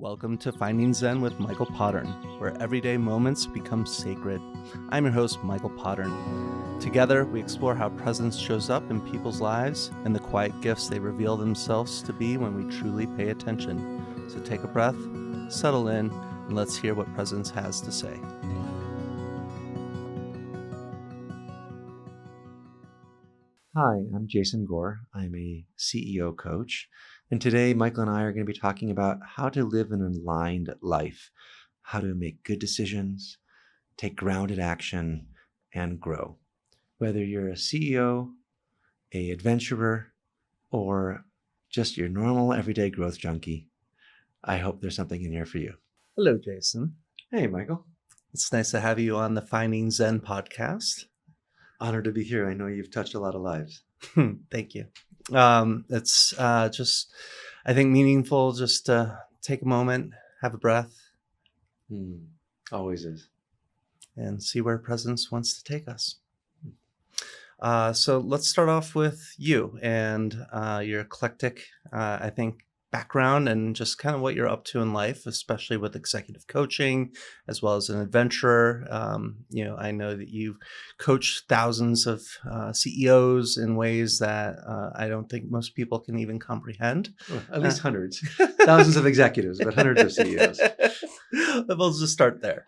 Welcome to Finding Zen with Michael Pottern, where everyday moments become sacred. I'm your host, Michael Pottern. Together, we explore how presence shows up in people's lives and the quiet gifts they reveal themselves to be when we truly pay attention. So take a breath, settle in, and let's hear what presence has to say. Hi, I'm Jason Gore. I'm a CEO coach. And today, Michael and I are going to be talking about how to live an aligned life, how to make good decisions, take grounded action, and grow. Whether you're a CEO, an adventurer, or just your normal everyday growth junkie, I hope there's something in here for you. Hello, Jason. Hey, Michael. It's nice to have you on the Finding Zen podcast. Honored to be here. I know you've touched a lot of lives. Thank you. It's just, I think, meaningful just to take a moment, have a breath, Always is. and see where presence wants to take us. So let's start off with you and your eclectic, I think, background and just kind of what you're up to in life, especially with executive coaching, as well as an adventurer. I know that you've coached thousands of CEOs in ways that I don't think most people can even comprehend. Well, at least hundreds, thousands of executives, but hundreds of CEOs. We'll just start there.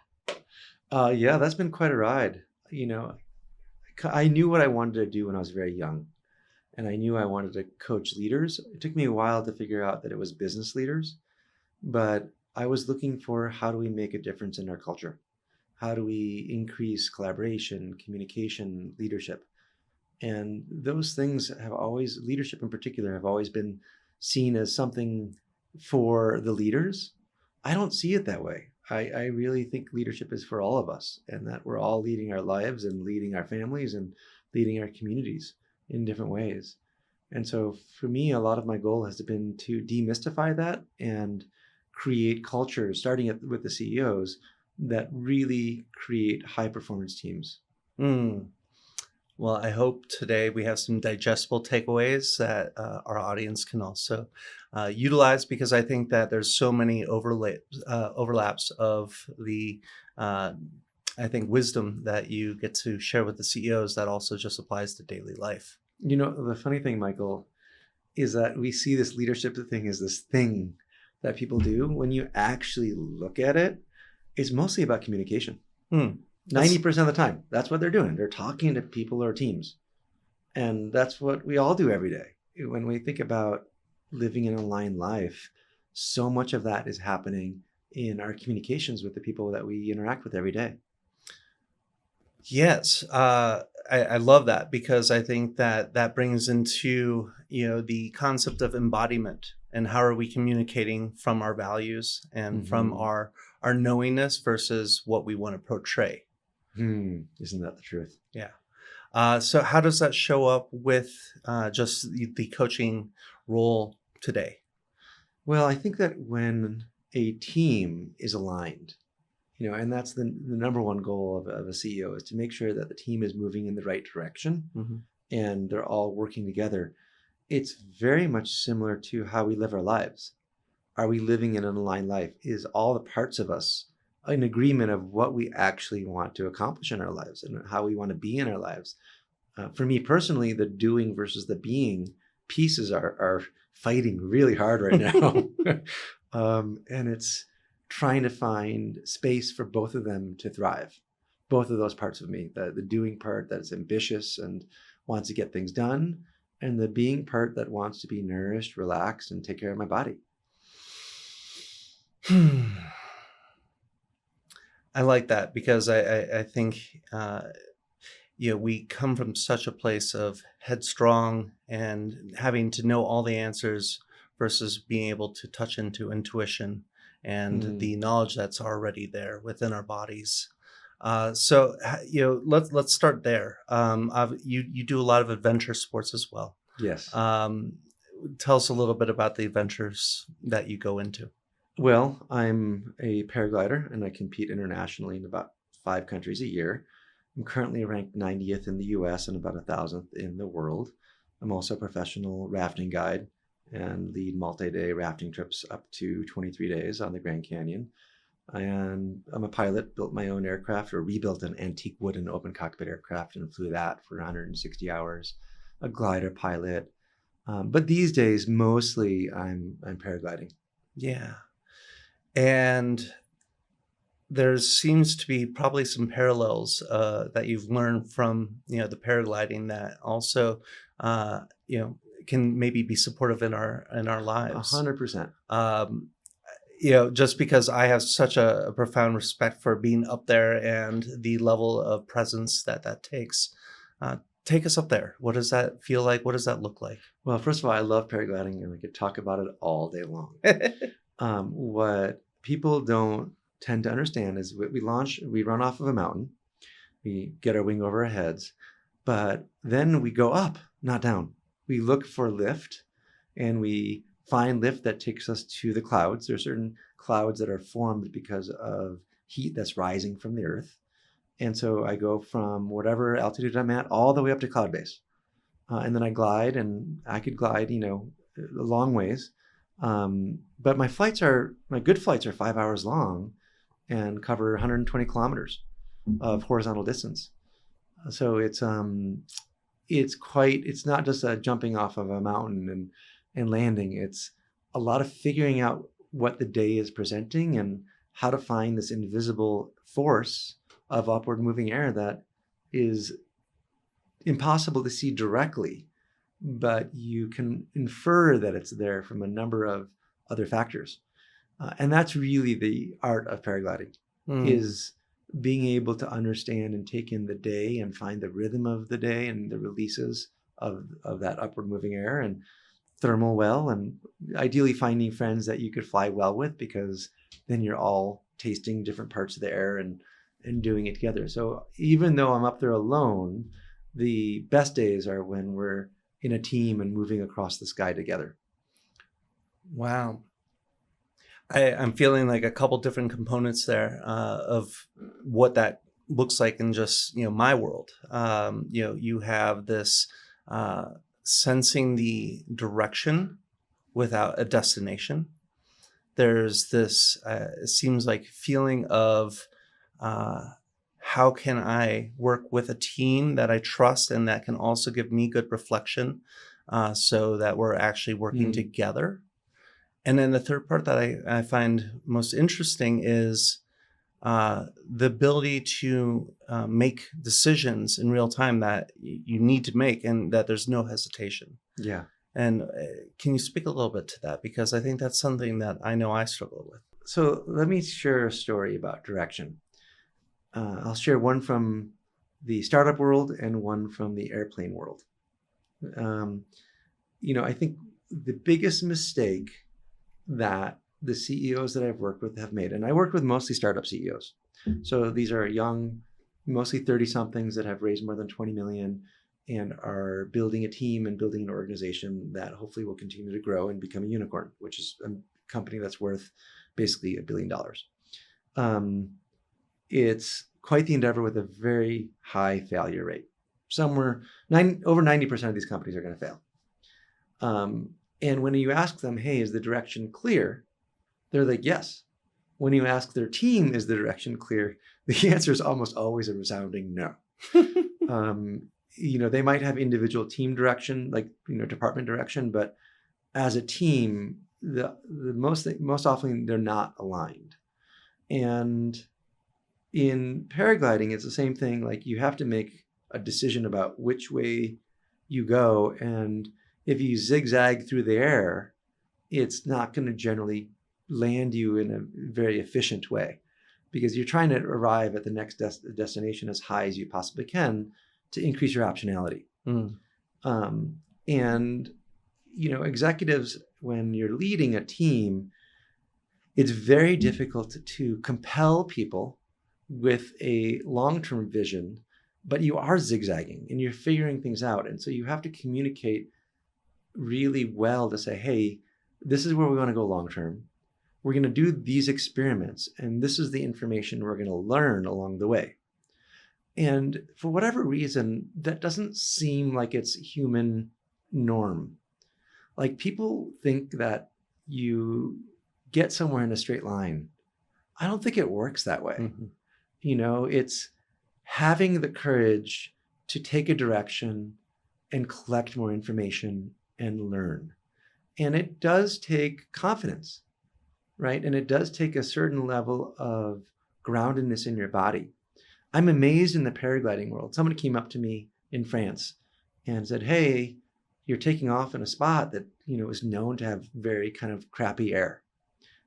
Yeah, that's been quite a ride. I knew what I wanted to do when I was very young, and I knew I wanted to coach leaders. It took me a while to figure out that it was business leaders, but I was looking for how do we make a difference in our culture? How do we increase collaboration, communication, leadership? And those things have always, leadership in particular, have always been seen as something for the leaders. I don't see it that way. I really think leadership is for all of us, and that we're all leading our lives and leading our families and leading our communities in different ways. And so for me, a lot of my goal has been to demystify that and create cultures, starting with the CEOs, that really create high performance teams. Well, I hope today we have some digestible takeaways that our audience can also utilize, because I think that there's so many overlaps of the, I think, wisdom that you get to share with the CEOs that also just applies to daily life. The funny thing, Michael, is that we see this leadership thing as this thing that people do. When you actually look at it, it's mostly about communication. 90% of the time, that's what they're doing. They're talking to people or teams. And that's what we all do every day. When we think about living an aligned life, so much of that is happening in our communications with the people that we interact with every day. Yes, I love that, because I think that brings into, the concept of embodiment and how are we communicating from our values and from our knowingness versus what we want to portray. Isn't that the truth? Yeah. So how does that show up with just the coaching role today? Well, I think that when a team is aligned, and that's the number one goal of a CEO, is to make sure that the team is moving in the right direction and they're all working together. It's very much similar to how we live our lives. Are we living in an aligned life? Is all the parts of us in agreement of what we actually want to accomplish in our lives and how we want to be in our lives? For me personally, the doing versus the being pieces are fighting really hard right now. And it's trying to find space for both of them to thrive. Both of those parts of me, the doing part that is ambitious and wants to get things done, and the being part that wants to be nourished, relaxed, and take care of my body. I like that, because I think, we come from such a place of headstrong and having to know all the answers versus being able to touch into intuition and the knowledge that's already there within our bodies. So let's start there. You do a lot of adventure sports as well. Yes. Tell us a little bit about the adventures that you go into. Well, I'm a paraglider, and I compete internationally in about 5 countries a year. I'm currently ranked 90th in the US and about 1,000th in the world. I'm also a professional rafting guide and lead multi-day rafting trips up to 23 days on the Grand Canyon. And I'm a pilot, built my own aircraft, or rebuilt an antique wooden open cockpit aircraft and flew that for 160 hours, a glider pilot. But these days, mostly I'm paragliding. Yeah. And there seems to be probably some parallels that you've learned from, the paragliding that also, can maybe be supportive in our lives. 100%. Um, just because I have such a profound respect for being up there and the level of presence that takes. Take us up there. What does that feel like? What does that look like? Well, first of all, I love paragliding and I could talk about it all day long. What people don't tend to understand is we run off of a mountain, we get our wing over our heads, but then we go up, not down. We look for lift and we find lift that takes us to the clouds. There are certain clouds that are formed because of heat that's rising from the earth. And so I go from whatever altitude I'm at all the way up to cloud base. And then I glide, and I could glide, a long ways. But my good flights are 5 hours long and cover 120 kilometers of horizontal distance. So it's not just a jumping off of a mountain and landing. It's a lot of figuring out what the day is presenting and how to find this invisible force of upward moving air that is impossible to see directly, but you can infer that it's there from a number of other factors. And that's really the art of paragliding, is being able to understand and take in the day and find the rhythm of the day and the releases of that upward moving air and thermal well, and ideally finding friends that you could fly well with, because then you're all tasting different parts of the air and doing it together. So even though I'm up there alone, the best days are when we're in a team and moving across the sky together. Wow. I'm feeling like a couple different components there of what that looks like in just, my world. You have this sensing the direction without a destination. There's this, it seems like, feeling of how can I work with a team that I trust and that can also give me good reflection, so that we're actually working together. And then the third part that I find most interesting is the ability to make decisions in real time that you need to make and that there's no hesitation. Yeah. And can you speak a little bit to that? Because I think that's something that I know I struggle with. So let me share a story about direction. I'll share one from the startup world and one from the airplane world. I think the biggest mistake that the CEOs that I've worked with have made, and I worked with mostly startup CEOs. So these are young, mostly 30-somethings that have raised more than 20 million and are building a team and building an organization that hopefully will continue to grow and become a unicorn, which is a company that's worth basically $1 billion. It's quite the endeavor with a very high failure rate. Over 90% of these companies are going to fail. And when you ask them, hey, is the direction clear? They're like, yes. When you ask their team, is the direction clear? The answer is almost always a resounding no. They might have individual team direction, like, department direction, but as a team, the most often they're not aligned. And in paragliding, it's the same thing. Like, you have to make a decision about which way you go. And if you zigzag through the air, it's not going to generally land you in a very efficient way, because you're trying to arrive at the next destination as high as you possibly can to increase your optionality. And executives, when you're leading a team, it's very difficult to compel people with a long-term vision, but you are zigzagging and you're figuring things out. And so you have to communicate really well to say, hey, this is where we want to go long-term. We're going to do these experiments, and this is the information we're going to learn along the way. And for whatever reason, that doesn't seem like it's human norm. Like, people think that you get somewhere in a straight line. I don't think it works that way. Mhm. It's having the courage to take a direction and collect more information and learn. And it does take confidence, right? And it does take a certain level of groundedness in your body. I'm amazed in the paragliding world. Somebody came up to me in France and said, "Hey, you're taking off in a spot that, is known to have very kind of crappy air.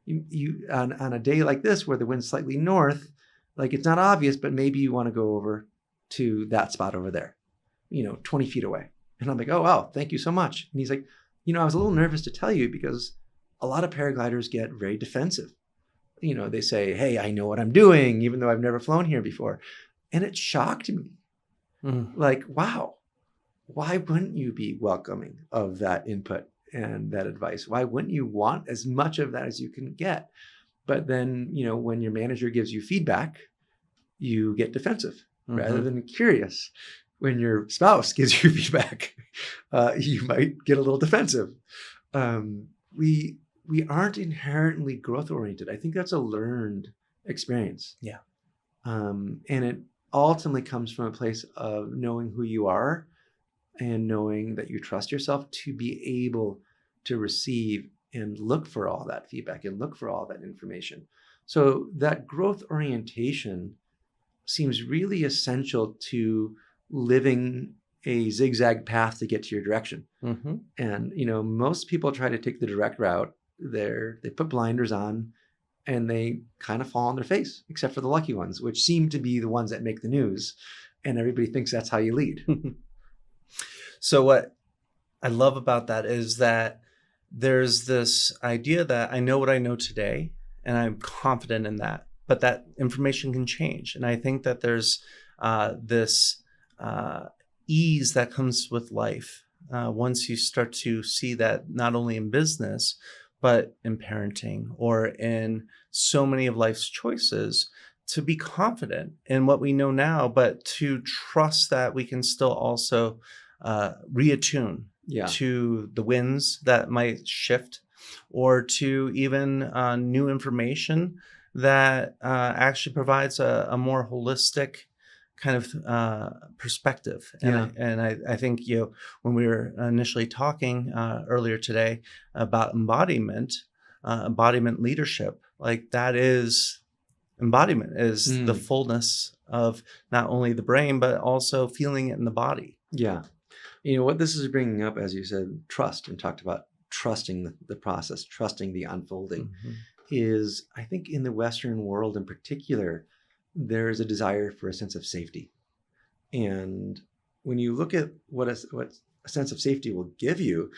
You on a day like this where the wind's slightly north, like, it's not obvious, but maybe you want to go over to that spot over there, 20 feet away." And I'm like, "Oh, wow, thank you so much." And he's like, "I was a little nervous to tell you because a lot of paragliders get very defensive. They say, 'Hey, I know what I'm doing,' even though I've never flown here before." And it shocked me. Mm. Like, wow, why wouldn't you be welcoming of that input and that advice? Why wouldn't you want as much of that as you can get? But then, when your manager gives you feedback, you get defensive rather Mhm. than curious. When your spouse gives you feedback, you might get a little defensive. We aren't inherently growth oriented. I think that's a learned experience. Yeah. And it ultimately comes from a place of knowing who you are and knowing that you trust yourself to be able to receive and look for all that feedback and look for all that information. So that growth orientation seems really essential to living a zigzag path to get to your direction. Mhm. And most people try to take the direct route. They put blinders on and they kind of fall on their face, except for the lucky ones, which seem to be the ones that make the news. And everybody thinks that's how you lead. So what I love about that is that there's this idea that I know what I know today, and I'm confident in that, but that information can change. And I think that there's this uh, ease that comes with life once you start to see that not only in business, but in parenting or in so many of life's choices, to be confident in what we know now, but to trust that we can still also reattune Yeah. to the winds that might shift or to even new information that actually provides a more holistic kind of perspective. And Yeah. I think when we were initially talking earlier today about embodiment leadership, like that is embodiment is the Mm, fullness of not only the brain but also feeling it in the body. yeah. What this is bringing up, as you said, trust, and talked about trusting the process, trusting the unfolding, Mhm. is, I think, in the Western world in particular, there's a desire for a sense of safety. And when you look at what a sense of safety will give you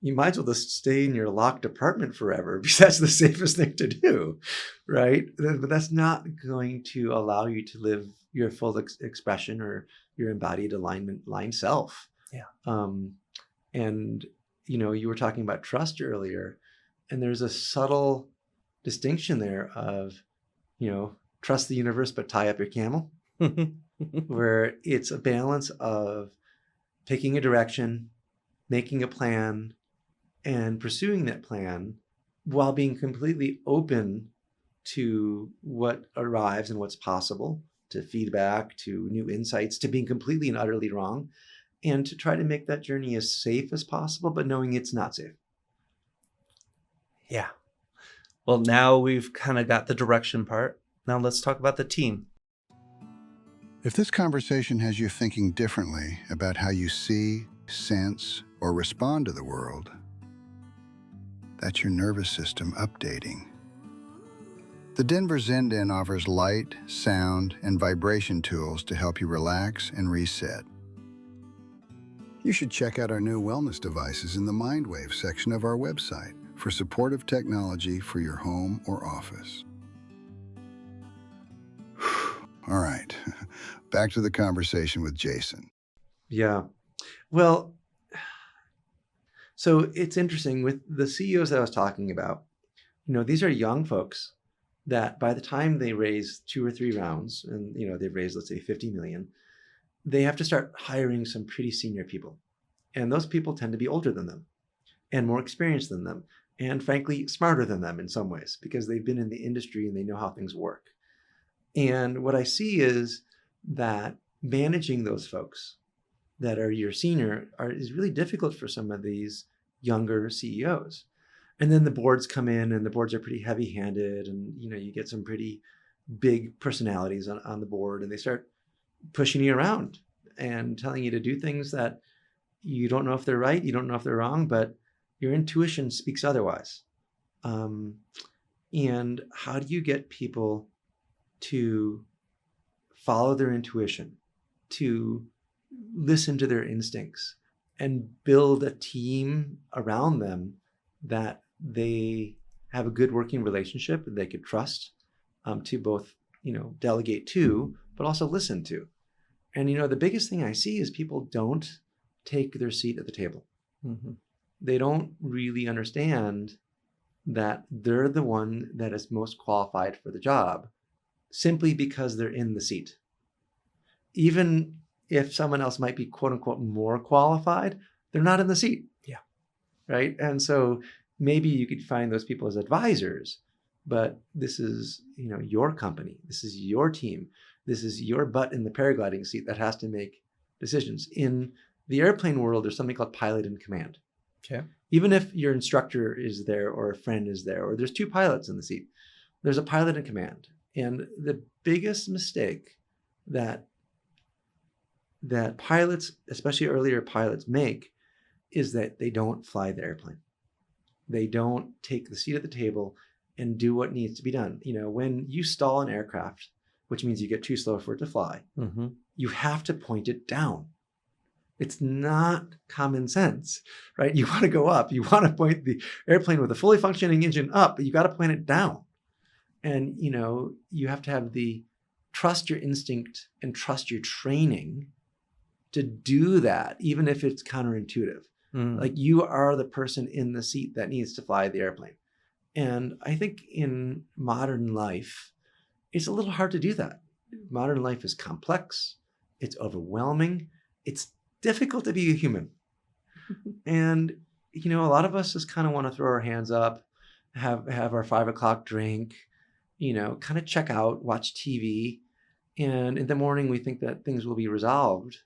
might as well just stay in your locked apartment forever because that's the safest thing to do, right? But that's not going to allow you to live your full expression or your embodied aligned self. Yeah. Um, and you were talking about trust earlier, and there's a subtle distinction there of, trust the universe but tie up your camel, where it's a balance of picking a direction, making a plan, and pursuing that plan while being completely open to what arrives and what's possible, to feedback, to new insights, to being completely and utterly wrong, and to try to make that journey as safe as possible, but knowing it's not safe. Yeah. Well, now we've kind of got the direction part. Now let's talk about the team. If this conversation has you thinking differently about how you see, sense, or respond to the world, that's your nervous system updating. The Denver Zen Den offers light, sound, and vibration tools to help you relax and reset. You should check out our new wellness devices in the MindWave section of our website for supportive technology for your home or office. All right, back to the conversation with Jason. Yeah. Well, so it's interesting with the CEOs that I was talking about. These are young folks that by the time they raise 2 or 3 rounds, and they've raised, let's say, 50 million, they have to start hiring some pretty senior people, and those people tend to be older than them. and more experienced than them, and frankly, smarter than them in some ways, because they've been in the industry and they know how things work. And what I see is that managing those folks that are your senior is really difficult for some of these younger CEOs. And then the boards come in, and the boards are pretty heavy-handed, and you get some pretty big personalities on the board, and they start pushing you around and telling you to do things that you don't know if they're right, you don't know if they're wrong, but your intuition speaks otherwise. And how do you get people to follow their intuition, to listen to their instincts, and build a team around them that they have a good working relationship and they could trust, to both, delegate to, but also listen to. And, the biggest thing I see is people don't take their seat at the table. Mm-hmm. They don't really understand that they're the one that is most qualified for the job simply because they're in the seat. Even if someone else might be quote unquote more qualified, they're not in the seat. Yeah. Right. And so maybe you could find those people as advisors, but this is, your company. This is your team. This is your butt in the paragliding seat that has to make decisions. In the airplane world, there's something called pilot in command. Okay. Even if your instructor is there or a friend is there, or there's two pilots in the seat, there's a pilot in command. And the biggest mistake that pilots, especially earlier pilots, make is that they don't fly the airplane. They don't take the seat at the table and do what needs to be done. When you stall an aircraft, which means you get too slow for it to fly, Mm-hmm. you have to point it down. It's not common sense, right? You want to go up. You want to point the airplane with a fully functioning engine up, but you got to point it down. And, you have to have the trust your instinct and trust your training to do that, even if it's counterintuitive. Mm. Like, you are the person in the seat that needs to fly the airplane. And I think in modern life, it's a little hard to do that. Modern life is complex. It's overwhelming. It's difficult to be a human. And, a lot of us just kind of want to throw our hands up, have our 5 o'clock drink, kind of check out, watch TV. And in the morning, we think that things will be resolved.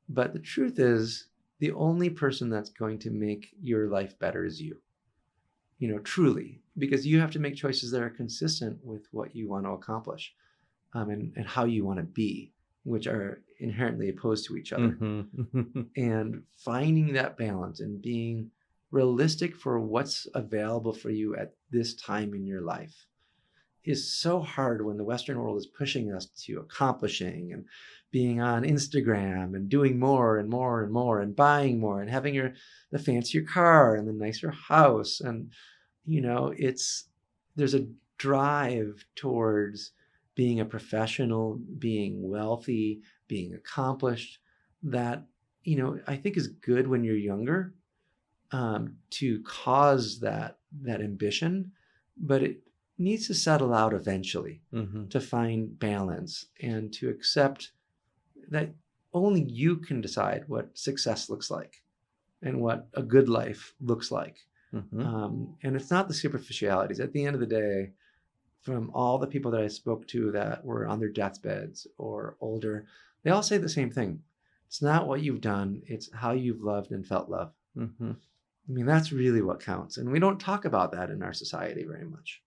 But the truth is, the only person that's going to make your life better is you, truly, because you have to make choices that are consistent with what you want to accomplish, and how you want to be, which are inherently opposed to each other. Mm-hmm. And finding that balance and being realistic for what's available for you at this time in your life is so hard when the Western world is pushing us to accomplishing and being on Instagram and doing more and more and more and buying more and having the fancier car and the nicer house. And, there's a drive towards being a professional, being wealthy, being accomplished that, I think is good when you're younger, to cause that ambition, but it needs to settle out eventually. Mm-hmm. To find balance and to accept that only you can decide what success looks like and what a good life looks like. Mm-hmm. And it's not the superficialities. At the end of the day, from all the people that I spoke to that were on their deathbeds or older, they all say the same thing. It's not what you've done, it's how you've loved and felt love. Mm-hmm. I mean, that's really what counts. And we don't talk about that in our society very much.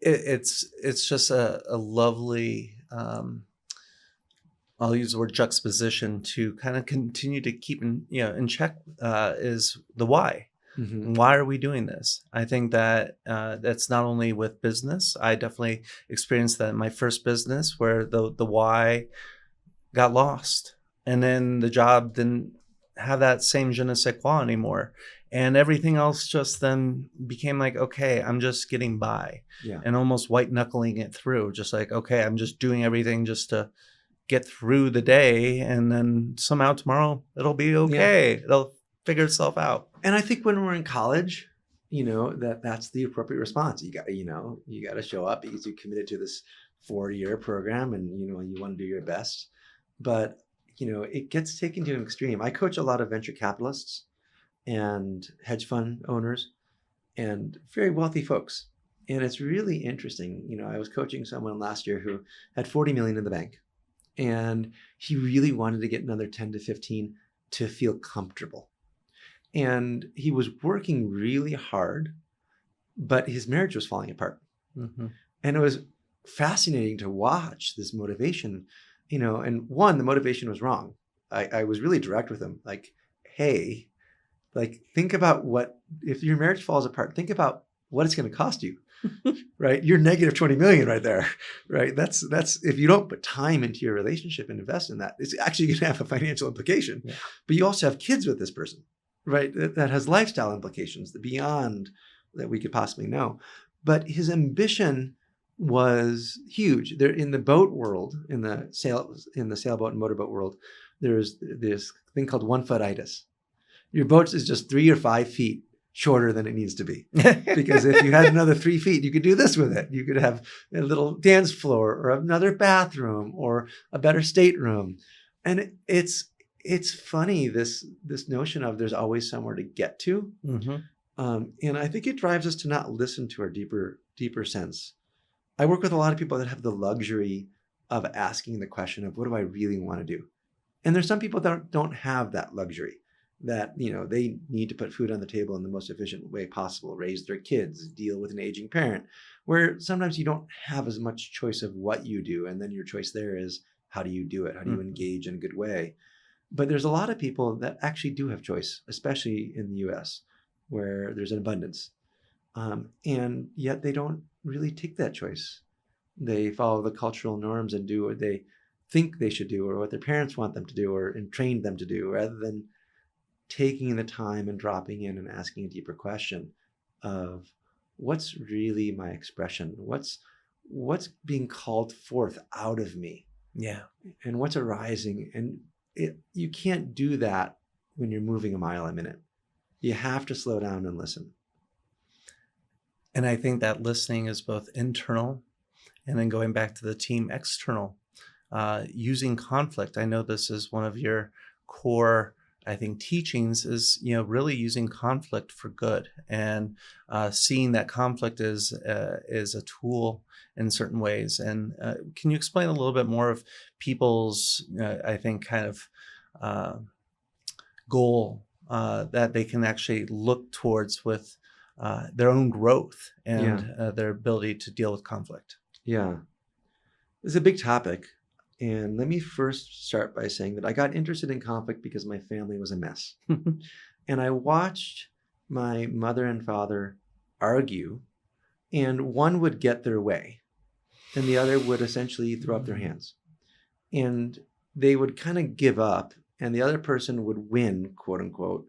It's just a lovely, I'll use the word juxtaposition to kind of continue to keep in check, is the why. Mm-hmm. Why are we doing this? I think that that's not only with business. I definitely experienced that in my first business where the why got lost, and then the job didn't have that same je ne sais quoi anymore, and everything else just then became like, okay, I'm just getting by, Yeah. and almost white knuckling it through, just like, okay, I'm just doing everything just to get through the day, and then somehow tomorrow it'll be okay. Yeah. It'll figure itself out. And I think when we're in college, that's the appropriate response. You got to show up because you committed to this 4-year program, and you want to do your best. But it gets taken to an extreme. I coach a lot of venture capitalists, and hedge fund owners and very wealthy folks. And it's really interesting. I was coaching someone last year who had 40 million in the bank, and he really wanted to get another 10 to 15 to feel comfortable. And he was working really hard, but his marriage was falling apart. Mm-hmm. And it was fascinating to watch this motivation, and one, the motivation was wrong. I was really direct with him, like, hey, like, think about if your marriage falls apart, think about what it's going to cost you, right? You're negative 20 million right there, right? That's if you don't put time into your relationship and invest in that, it's actually going to have a financial implication. Yeah. But you also have kids with this person, right? That has lifestyle implications beyond that we could possibly know. But his ambition was huge. There in the boat world, in the sailboat and motorboat world, there's this thing called 1 foot-itis. Your boat is just 3 or 5 feet shorter than it needs to be. Because if you had another 3 feet, you could do this with it. You could have a little dance floor or another bathroom or a better stateroom. And it's funny, this notion of there's always somewhere to get to. Mm-hmm. And I think it drives us to not listen to our deeper sense. I work with a lot of people that have the luxury of asking the question of, what do I really want to do? And there's some people that don't have that luxury, that they need to put food on the table in the most efficient way possible, raise their kids, deal with an aging parent, where sometimes you don't have as much choice of what you do. And then your choice there is, how do you do it? How do you engage in a good way? But there's a lot of people that actually do have choice, especially in the US, where there's an abundance. And yet they don't really take that choice. They follow the cultural norms and do what they think they should do, or what their parents want them to do, and trained them to do, rather than taking the time and dropping in and asking a deeper question of, what's really my expression? What's being called forth out of me? Yeah. And what's arising? And you can't do that when you're moving a mile a minute. You have to slow down and listen. And I think that listening is both internal and then going back to the team, external. Using conflict. I know this is one of your core, I think, teachings is, really using conflict for good, and seeing that conflict is a tool in certain ways. And can you explain a little bit more of people's, I think, kind of goal that they can actually look towards with their own growth and their ability to deal with conflict? Yeah, it's a big topic. And let me first start by saying that I got interested in conflict because my family was a mess. And I watched my mother and father argue, and one would get their way, and the other would essentially throw up their hands. And they would kind of give up, and the other person would win, quote unquote.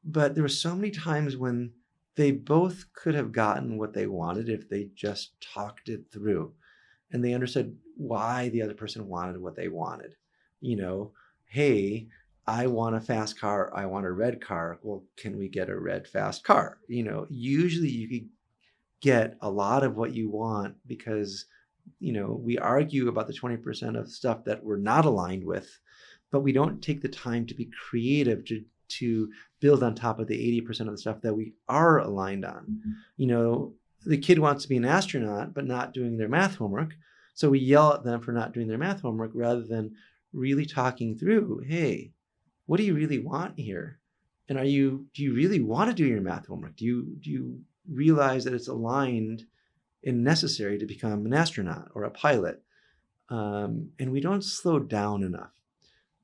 But there were so many times when they both could have gotten what they wanted if they just talked it through. And they understood why the other person wanted what they wanted. Hey, I want a fast car. I want a red car. Well, can we get a red fast car? Usually you could get a lot of what you want because, we argue about the 20% of stuff that we're not aligned with, but we don't take the time to be creative to build on top of the 80% of the stuff that we are aligned on. The kid wants to be an astronaut, but not doing their math homework. So we yell at them for not doing their math homework rather than really talking through, hey, what do you really want here? And do you really want to do your math homework? Do you realize that it's aligned and necessary to become an astronaut or a pilot? And we don't slow down enough.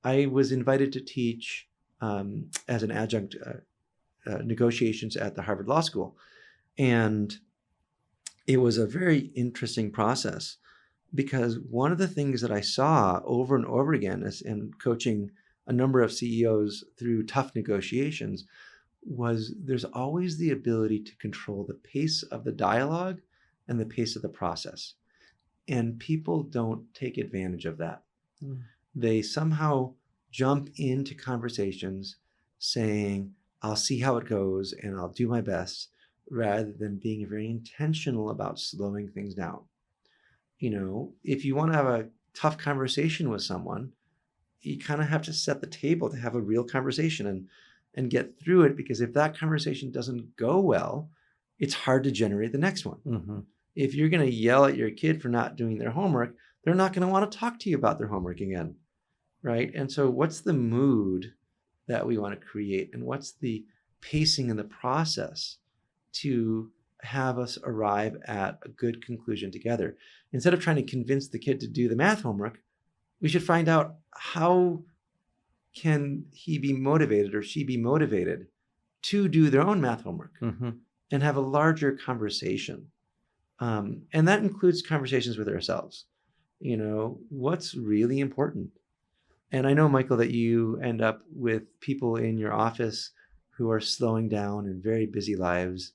I was invited to teach as an adjunct negotiations at the Harvard Law School. And it was a very interesting process, because one of the things that I saw over and over again in coaching a number of CEOs through tough negotiations was there's always the ability to control the pace of the dialogue and the pace of the process. And people don't take advantage of that. They somehow jump into conversations saying, I'll see how it goes and I'll do my best, rather than being very intentional about slowing things down. If you want to have a tough conversation with someone, you kind of have to set the table to have a real conversation and get through it, because if that conversation doesn't go well, it's hard to generate the next one. Mm-hmm. If you're going to yell at your kid for not doing their homework, they're not going to want to talk to you about their homework again, right? And so what's the mood that we want to create, and what's the pacing in the process to have us arrive at a good conclusion together? Instead of trying to convince the kid to do the math homework, we should find out how can he be motivated or she be motivated to do their own math homework, Mm-hmm. and have a larger conversation. And that includes conversations with ourselves. What's really important? And I know, Michael, that you end up with people in your office who are slowing down in very busy lives,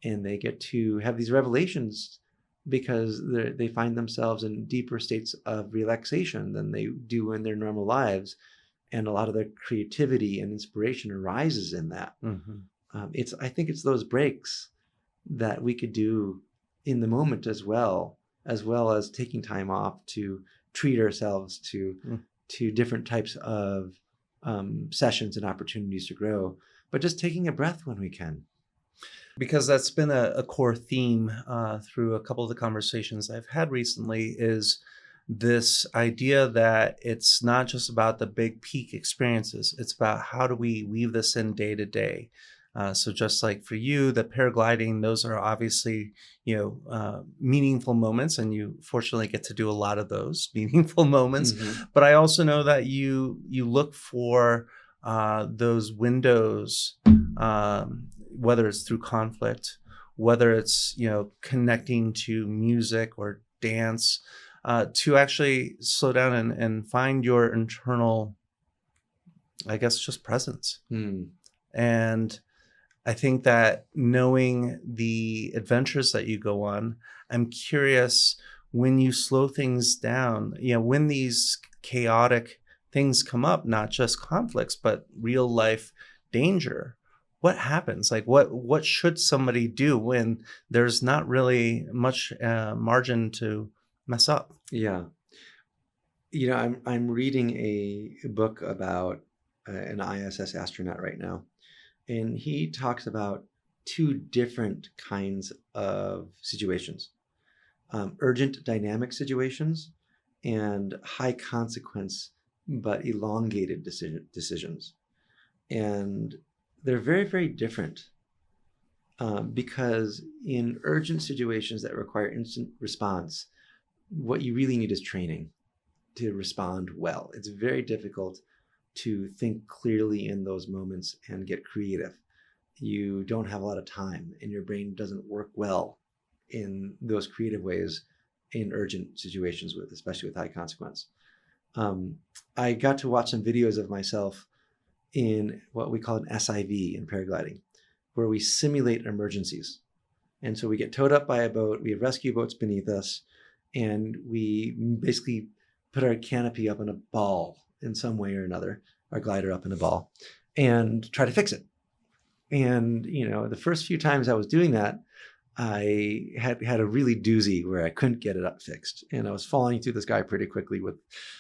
and they get to have these revelations because they find themselves in deeper states of relaxation than they do in their normal lives. And a lot of their creativity and inspiration arises in that. Mm-hmm. I think it's those breaks that we could do in the moment as well as taking time off to treat ourselves to different types of sessions and opportunities to grow, but just taking a breath when we can. Because that's been a core theme through a couple of the conversations I've had recently, is this idea that it's not just about the big peak experiences. It's about how do we weave this in day to day. So just like for you, the paragliding, those are obviously, meaningful moments, and you fortunately get to do a lot of those meaningful moments. Mm-hmm. But I also know that you look for those windows, whether it's through conflict, whether it's, connecting to music or dance, to actually slow down and find your internal, I guess, just presence. Mm. And I think that knowing the adventures that you go on, I'm curious, when you slow things down, when these chaotic things come up, not just conflicts, but real life danger, what happens? Like what should somebody do when there's not really much margin to mess up? Yeah. I'm reading a book about an ISS astronaut right now, and he talks about two different kinds of situations: urgent dynamic situations and high consequence but elongated decisions. And they're very, very different, because in urgent situations that require instant response, what you really need is training to respond well. It's very difficult to think clearly in those moments and get creative. You don't have a lot of time, and your brain doesn't work well in those creative ways in urgent situations, especially with high consequence. I got to watch some videos of myself in what we call an SIV in paragliding, where we simulate emergencies. And so we get towed up by a boat, we have rescue boats beneath us, and we basically put our canopy up in a ball in some way or another, our glider up in a ball, and try to fix it. And, the first few times I was doing that, I had a really doozy where I couldn't get it up fixed. And I was falling through the sky pretty quickly with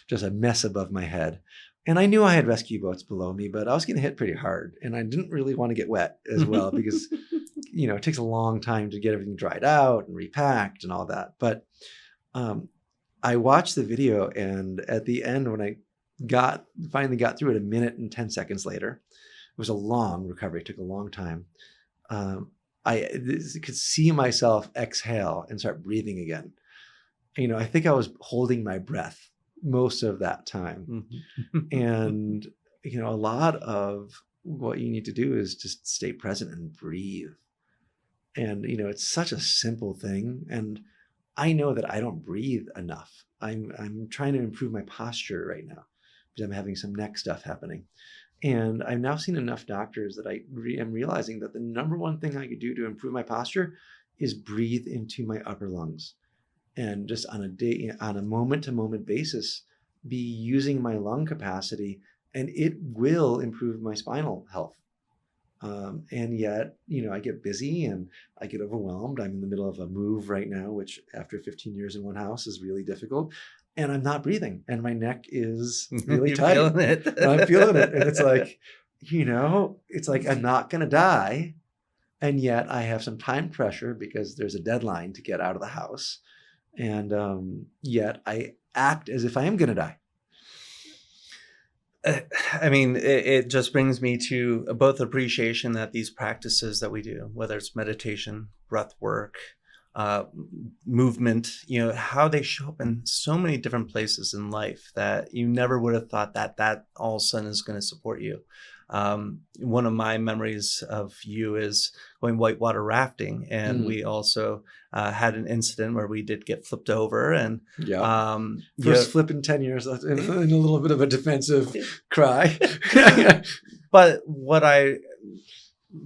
just a mess above my head. And I knew I had rescue boats below me, but I was getting hit pretty hard. And I didn't really want to get wet as well because, it takes a long time to get everything dried out and repacked and all that. But I watched the video, and at the end, when I finally got through it a minute and 10 seconds later, it was a long recovery. It took a long time. I could see myself exhale and start breathing again. I think I was holding my breath most of that time. Mm-hmm. And, a lot of what you need to do is just stay present and breathe. And, it's such a simple thing. And I know that I don't breathe enough. I'm trying to improve my posture right now because I'm having some neck stuff happening. And I've now seen enough doctors that I am realizing that the number one thing I could do to improve my posture is breathe into my upper lungs, and just on a moment to moment basis, be using my lung capacity, and it will improve my spinal health. And yet, I get busy and I get overwhelmed. I'm in the middle of a move right now, which after 15 years in one house is really difficult. And I'm not breathing, and my neck is really You're tight. feeling it. I'm feeling it. And it's like, It's like I'm not going to die. And yet I have some time pressure because there's a deadline to get out of the house. And yet I act as if I am going to die. I mean, it just brings me to both appreciation that these practices that we do, whether it's meditation, breath work, uh, movement, how they show up in so many different places in life that you never would have thought that all of a sudden is going to support you. One of my memories of you is going whitewater rafting, and we also had an incident where we did get flipped over, and Yeah. First flip in 10 years, in a little bit of a defensive cry. But what I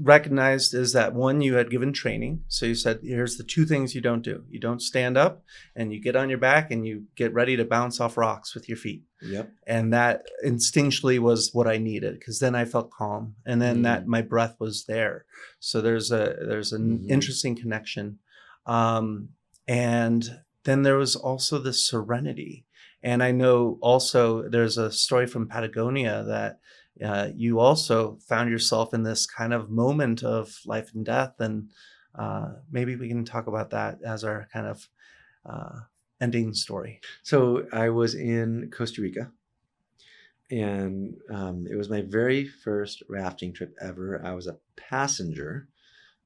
recognized is that one, you had given training. So you said, here's the two things you don't do. You don't stand up, and you get on your back and you get ready to bounce off rocks with your feet. Yep. And that instinctually was what I needed, because then I felt calm, and then that my breath was there. So there's an interesting connection. And then there was also the serenity. And I know also there's a story from Patagonia that you also found yourself in this kind of moment of life and death. And maybe we can talk about that as our kind of ending story. So I was in Costa Rica, and it was my very first rafting trip ever. I was a passenger,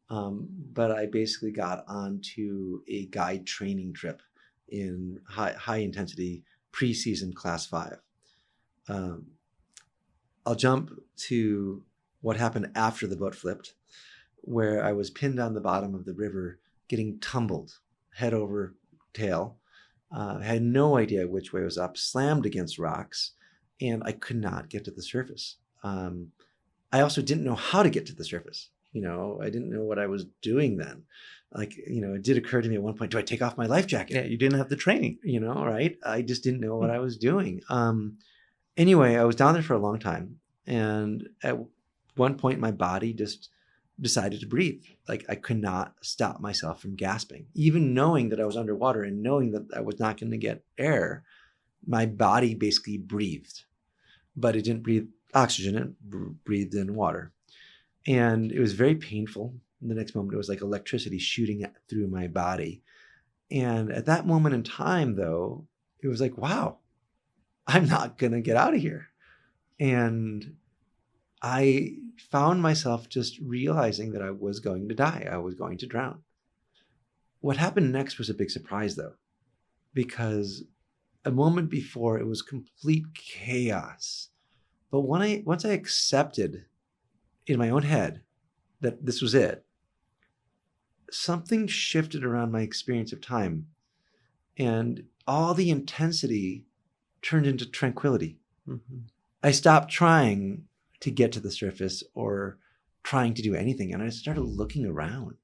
but I basically got onto a guide training trip in high intensity preseason class 5. I'll jump to what happened after the boat flipped, where I was pinned on the bottom of the river, getting tumbled head over tail. Had no idea which way was up, slammed against rocks, and I could not get to the surface. I also didn't know how to get to the surface. I didn't know what I was doing then. It did occur to me at one point, do I take off my life jacket? Yeah, you didn't have the training. Right? I just didn't know what I was doing. Anyway, I was down there for a long time. And at one point, my body just decided to breathe. Like, I could not stop myself from gasping. Even knowing that I was underwater and knowing that I was not going to get air, my body basically breathed. But it didn't breathe oxygen, it breathed in water. And it was very painful. The next moment, it was like electricity shooting through my body. And at that moment in time, though, it was like, wow, I'm not going to get out of here. And I found myself just realizing that I was going to die. I was going to drown. What happened next was a big surprise, though, because a moment before it was complete chaos. But once I accepted in my own head that this was it, something shifted around my experience of time, and all the intensity turned into tranquility. Mm-hmm. I stopped trying to get to the surface or trying to do anything, and I started looking around.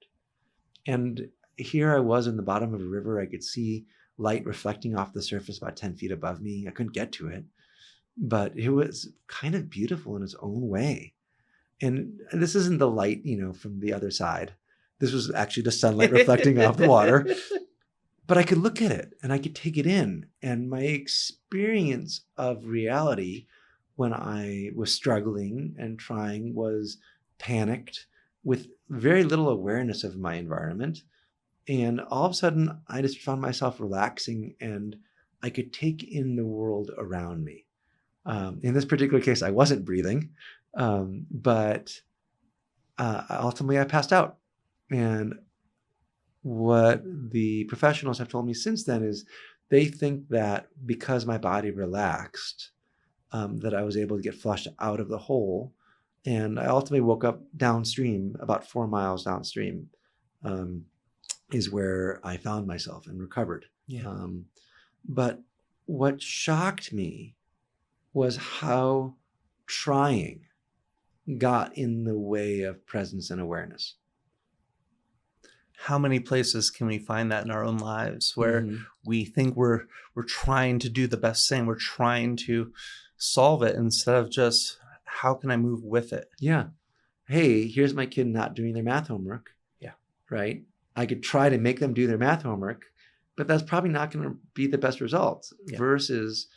And here I was in the bottom of a river. I could see light reflecting off the surface about 10 feet above me. I couldn't get to it, but it was kind of beautiful in its own way. And this isn't the light, from the other side. This was actually the sunlight reflecting off the water. But I could look at it and I could take it in. And my experience of reality when I was struggling and trying was panicked, with very little awareness of my environment. And all of a sudden, I just found myself relaxing, and I could take in the world around me. In this particular case, I wasn't breathing, but ultimately I passed out. And what the professionals have told me since then is they think that because my body relaxed, that I was able to get flushed out of the hole. And I ultimately woke up downstream, about 4 miles downstream, is where I found myself and recovered. Yeah. But what shocked me was how trying got in the way of presence and awareness. How many places can we find that in our own lives where we think we're trying to do the best thing, we're trying to solve it, instead of just, how can I move with it? Yeah. Hey, here's my kid not doing their math homework. Yeah. Right? I could try to make them do their math homework, but that's probably not going to be the best result. Yeah. Versus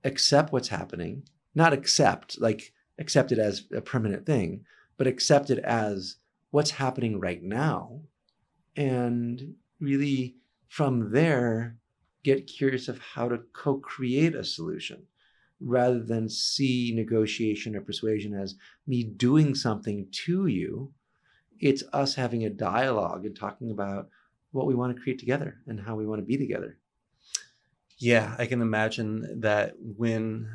accept what's happening. Not accept, like accept it as a permanent thing, but accept it as what's happening right now. And really from there, get curious of how to co-create a solution rather than see negotiation or persuasion as me doing something to you. It's us having a dialogue and talking about what we want to create together and how we want to be together. Yeah, I can imagine that when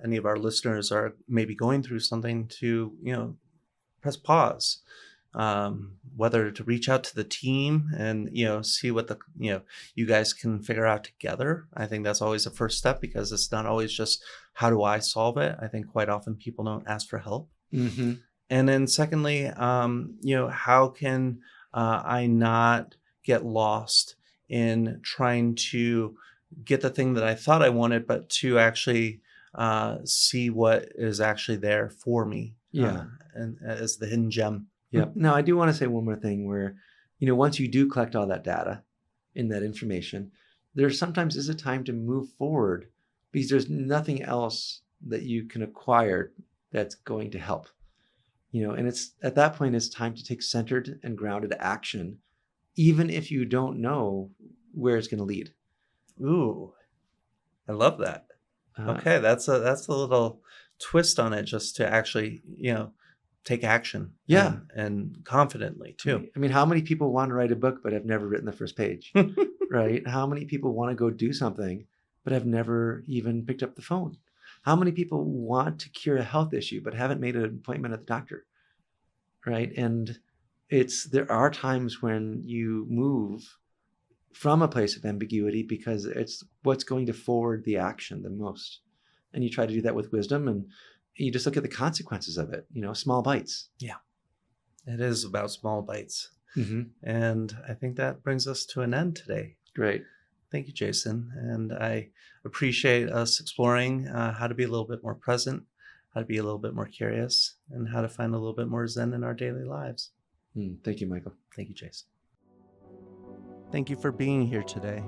any of our listeners are maybe going through something, to press pause, whether to reach out to the team and see what the you guys can figure out together. I think that's always the first step, because it's not always just how do I solve it. I think quite often people don't ask for help. Mm-hmm. And then secondly, how can I not get lost in trying to get the thing that I thought I wanted, but to actually see what is actually there for me. Yeah. And as the hidden gem. Yeah. Now, I do want to say one more thing where, once you do collect all that data and that information, there sometimes is a time to move forward because there's nothing else that you can acquire that's going to help. And it's at that point, it's time to take centered and grounded action, even if you don't know where it's going to lead. Ooh, I love that. Okay, that's a little twist on it, just to actually, take action. Yeah. And confidently too. I mean, how many people want to write a book but have never written the first page? Right? How many people want to go do something but have never even picked up the phone? How many people want to cure a health issue but haven't made an appointment at the doctor? Right? And there are times when you move from a place of ambiguity because it's what's going to forward the action the most. And you try to do that with wisdom, and you just look at the consequences of it, small bites. Yeah. It is about small bites. Mm-hmm. And I think that brings us to an end today. Great. Thank you, Jason. And I appreciate us exploring how to be a little bit more present, how to be a little bit more curious, and how to find a little bit more Zen in our daily lives. Thank you, Michael. Thank you, Jason. Thank you for being here today.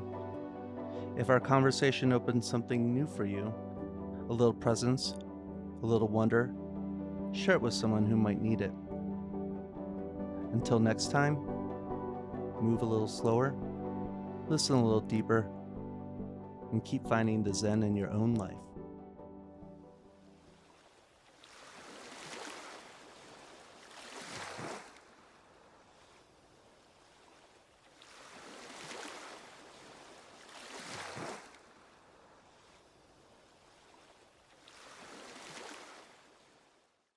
If our conversation opened something new for you, a little presence, a little wonder, share it with someone who might need it. Until next time, move a little slower, listen a little deeper, and keep finding the Zen in your own life.